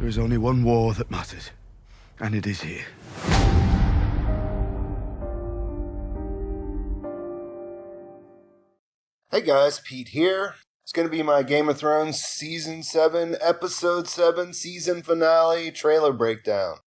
There is only one war that matters, and it is here. Hey guys, Pete here. It's going to be my Game of Thrones Season 7, Episode 7, Season Finale trailer breakdown.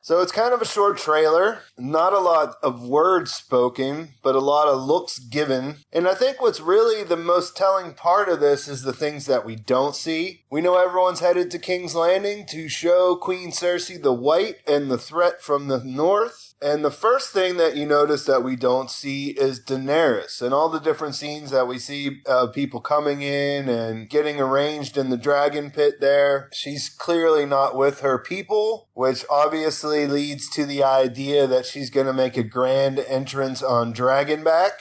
So it's kind of a short trailer, not a lot of words spoken, but a lot of looks given. And I think what's really the most telling part of this is the things that we don't see. We know everyone's headed to King's Landing to show Queen Cersei the White and the threat from the north. And the first thing that you notice that we don't see is Daenerys and all the different scenes that we see people coming in and getting arranged in the dragon pit there. She's clearly not with her people, which obviously leads to the idea that she's going to make a grand entrance on Dragonback.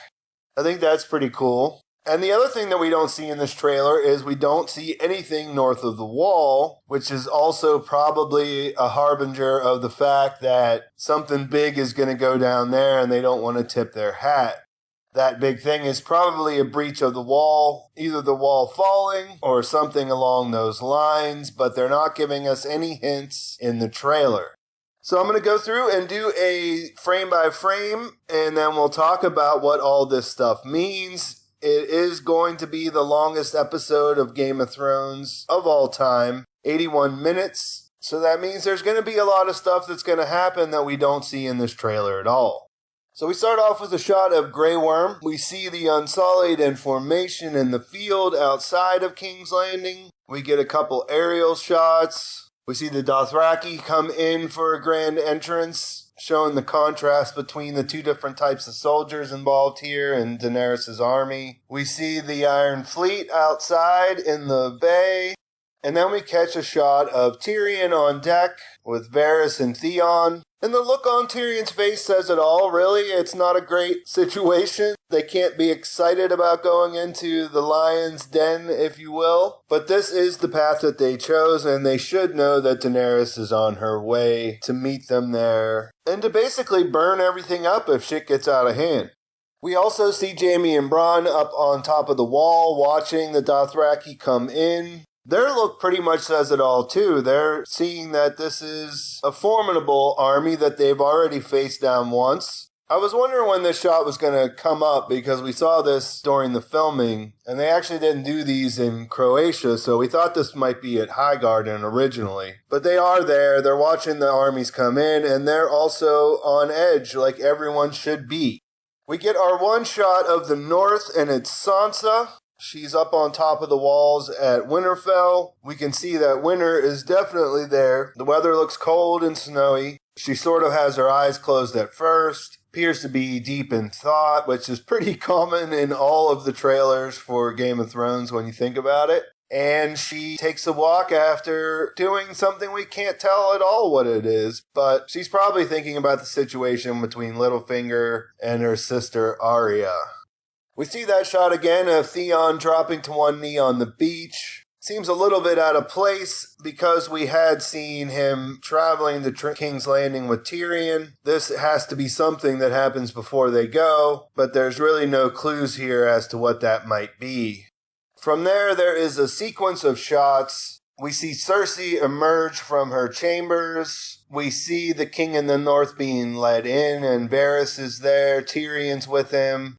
I think that's pretty cool. And the other thing that we don't see in this trailer is we don't see anything north of the wall, which is also probably a harbinger of the fact that something big is going to go down there and they don't want to tip their hat. That big thing is probably a breach of the wall, either the wall falling or something along those lines, but they're not giving us any hints in the trailer. So I'm going to go through and do a frame by frame, and then we'll talk about what all this stuff means. It is going to be the longest episode of Game of Thrones of all time, 81 minutes. So that means there's going to be a lot of stuff that's going to happen that we don't see in this trailer at all. So we start off with a shot of Grey Worm. We see the Unsullied in formation in the field outside of King's Landing. We get a couple aerial shots. We see the Dothraki come in for a grand entrance, showing the contrast between the two different types of soldiers involved here in Daenerys' army. We see the Iron Fleet outside in the bay. And then we catch a shot of Tyrion on deck with Varys and Theon. And the look on Tyrion's face says it all, really. It's not a great situation. They can't be excited about going into the lion's den, if you will. But this is the path that they chose, and they should know that Daenerys is on her way to meet them there and to basically burn everything up if shit gets out of hand. We also see Jaime and Bronn up on top of the wall watching the Dothraki come in. Their look pretty much says it all, too. They're seeing that this is a formidable army that they've already faced down once. I was wondering when this shot was going to come up because we saw this during the filming, and they actually didn't do these in Croatia, so we thought this might be at Highgarden originally. But they are there, they're watching the armies come in, and they're also on edge like everyone should be. We get our one shot of the north, and it's Sansa. She's up on top of the walls at Winterfell. We can see that winter is definitely there. The weather looks cold and snowy. She sort of has her eyes closed at first. Appears to be deep in thought, which is pretty common in all of the trailers for Game of Thrones when you think about it. And she takes a walk after doing something we can't tell at all what it is. But she's probably thinking about the situation between Littlefinger and her sister Arya. We see that shot again of Theon dropping to one knee on the beach. Seems a little bit out of place because we had seen him traveling to King's Landing with Tyrion. This has to be something that happens before they go, but there's really no clues here as to what that might be. From there is a sequence of shots. We see Cersei emerge from her chambers. We see the King in the North being led in, and Varys is there. Tyrion's with him.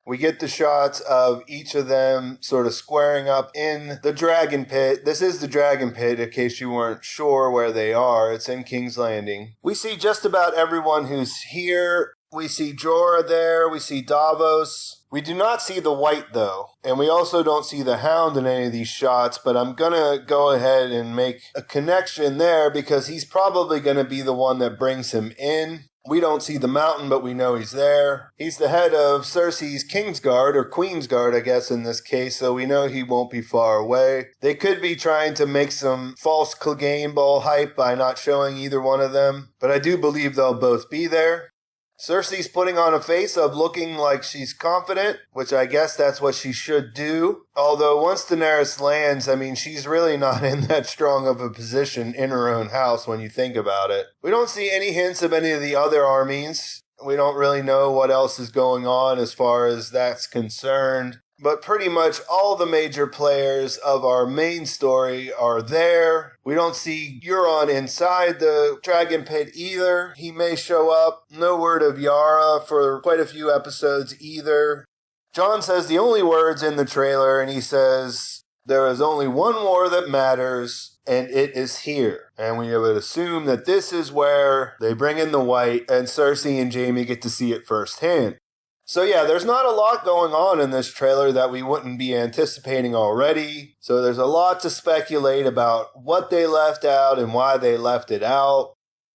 We get the shots of each of them sort of squaring up in the dragon pit. This is the dragon pit, in case you weren't sure where they are. It's in King's Landing. We see just about everyone who's here. We see Jorah there. We see Davos. We do not see the White, though. And we also don't see the Hound in any of these shots, but I'm going to go ahead and make a connection there because he's probably going to be the one that brings him in. We don't see the Mountain, but we know he's there. He's the head of Cersei's Kingsguard, or Queensguard, I guess, in this case, so we know he won't be far away. They could be trying to make some false Clegane Bowl hype by not showing either one of them, but I do believe they'll both be there. Cersei's putting on a face of looking like she's confident, which I guess that's what she should do. Although once Daenerys lands, I mean, she's really not in that strong of a position in her own house when you think about it. We don't see any hints of any of the other armies. We don't really know what else is going on as far as that's concerned. but pretty much all the major players of our main story are there. We don't see Euron inside the dragon pit either. He may show up. No word of Yara for quite a few episodes either. Jon says the only words in the trailer, and he says, "There is only one war that matters, and it is here." And we would assume that this is where they bring in the White, and Cersei and Jaime get to see it firsthand. So yeah, there's not a lot going on in this trailer that we wouldn't be anticipating already. So there's a lot to speculate about what they left out and why they left it out.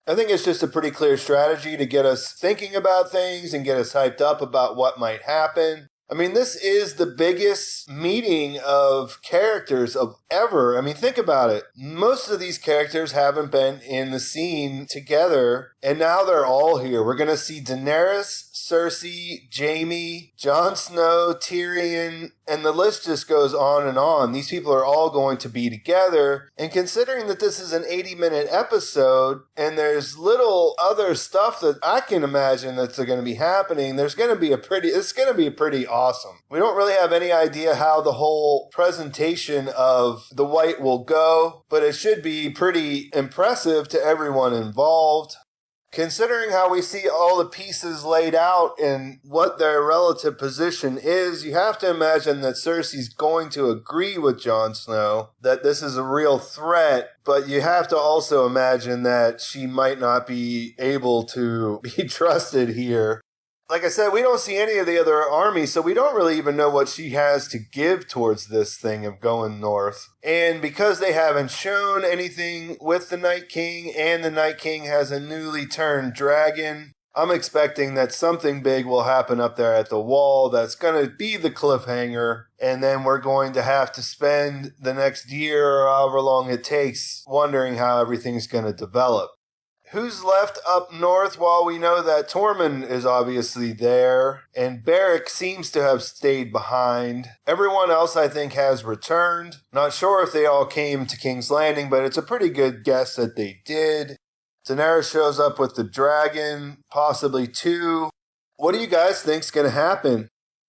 I think it's just a pretty clear strategy to get us thinking about things and get us hyped up about what might happen. I mean, this is the biggest meeting of characters of ever. I mean, think about it. Most of these characters haven't been in the scene together, and now they're all here. We're going to see Daenerys, Cersei, Jaime, Jon Snow, Tyrion, and the list just goes on and on. These people are all going to be together, and considering that this is an 80-minute episode, and there's little other stuff that I can imagine that's going to be happening, it's going to be pretty awesome. We don't really have any idea how the whole presentation of the White will go, but it should be pretty impressive to everyone involved. Considering how we see all the pieces laid out and what their relative position is, you have to imagine that Cersei's going to agree with Jon Snow that this is a real threat, but you have to also imagine that she might not be able to be trusted here. Like I said, we don't see any of the other armies, so we don't really even know what she has to give towards this thing of going north. And because they haven't shown anything with the Night King, and the Night King has a newly turned dragon, I'm expecting that something big will happen up there at the wall that's going to be the cliffhanger, and then we're going to have to spend the next year or however long it takes wondering how everything's going to develop. Who's left up north? Well, we know that Tormund is obviously there, and Beric seems to have stayed behind. Everyone else, I think, has returned. Not sure if they all came to King's Landing, but it's a pretty good guess that they did. Daenerys shows up with the dragon, possibly two. What do you guys think's going to happen?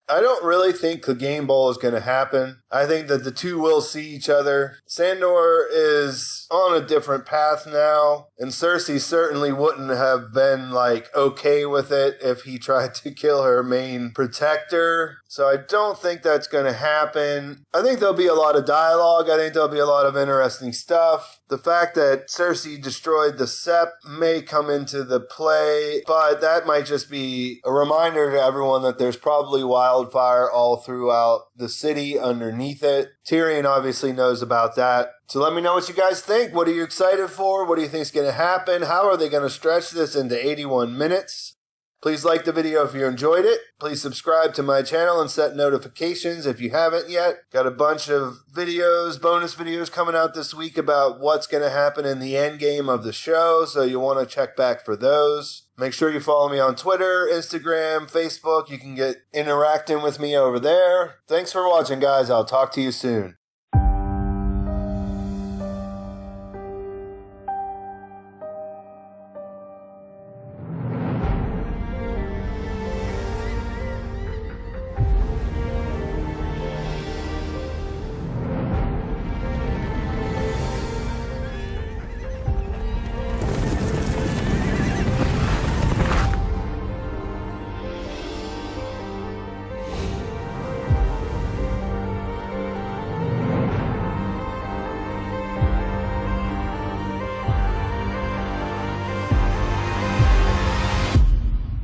I don't really think the Game Bowl is going to happen. I think that the two will see each other. Sandor is on a different path now, and Cersei certainly wouldn't have been, okay with it if he tried to kill her main protector. So I don't think that's going to happen. I think there'll be a lot of dialogue. I think there'll be a lot of interesting stuff. The fact that Cersei destroyed the Sept may come into the play, but that might just be a reminder to everyone that there's probably wildfire all throughout the city underneath it. Tyrion obviously knows about that. So let me know what you guys think. What are you excited for? What do you think is going to happen? How are they going to stretch this into 81 minutes? Please like the video if you enjoyed it. Please subscribe to my channel and set notifications if you haven't yet. Got a bunch of videos, bonus videos coming out this week about what's going to happen in the end game of the show, so you'll want to check back for those. Make sure you follow me on Twitter, Instagram, Facebook. You can get interacting with me over there. Thanks for watching, guys. I'll talk to you soon.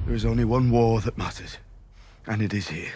There is only one war that matters, and it is here.